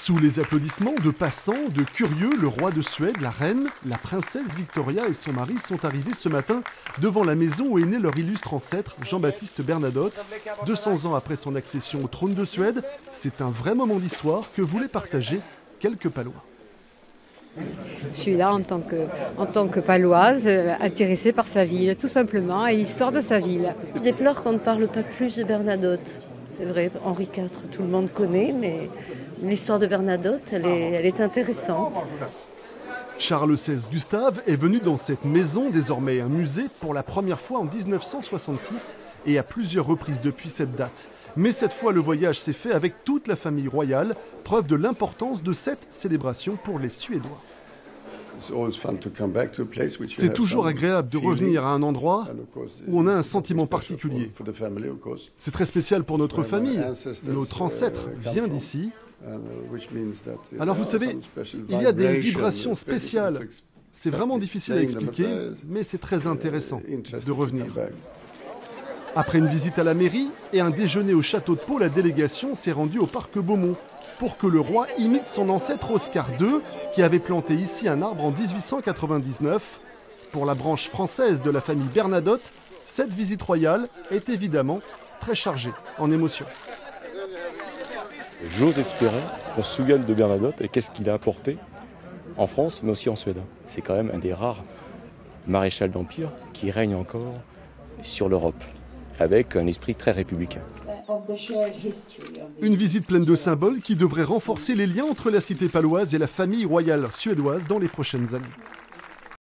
Sous les applaudissements de passants, de curieux, le roi de Suède, la reine, la princesse Victoria et son mari sont arrivés ce matin devant la maison où est né leur illustre ancêtre, Jean-Baptiste Bernadotte. 200 ans après son accession au trône de Suède, c'est un vrai moment d'histoire que voulaient partager quelques Palois. Je suis là en tant que Paloise, intéressée par sa ville, tout simplement, et l'histoire de sa ville. Je déplore qu'on ne parle pas plus de Bernadotte. C'est vrai, Henri IV, tout le monde connaît, mais l'histoire de Bernadotte, elle est intéressante. Charles XVI Gustave est venu dans cette maison, désormais un musée, pour la première fois en 1966 et à plusieurs reprises depuis cette date. Mais cette fois, le voyage s'est fait avec toute la famille royale, preuve de l'importance de cette célébration pour les Suédois. C'est toujours agréable de revenir à un endroit où on a un sentiment particulier. C'est très spécial pour notre famille. Notre ancêtre vient d'ici. Alors vous savez, il y a des vibrations spéciales. C'est vraiment difficile à expliquer, mais c'est très intéressant de revenir. Après une visite à la mairie et un déjeuner au château de Pau, la délégation s'est rendue au parc Beaumont pour que le roi imite son ancêtre Oscar II, qui avait planté ici un arbre en 1899. Pour la branche française de la famille Bernadotte, cette visite royale est évidemment très chargée en émotions. J'ose espérer qu'on se souvienne de Bernadotte et qu'est-ce qu'il a apporté en France, mais aussi en Suède. C'est quand même un des rares maréchals d'Empire qui règne encore sur l'Europe, avec un esprit très républicain. Une visite pleine de symboles qui devrait renforcer les liens entre la cité paloise et la famille royale suédoise dans les prochaines années.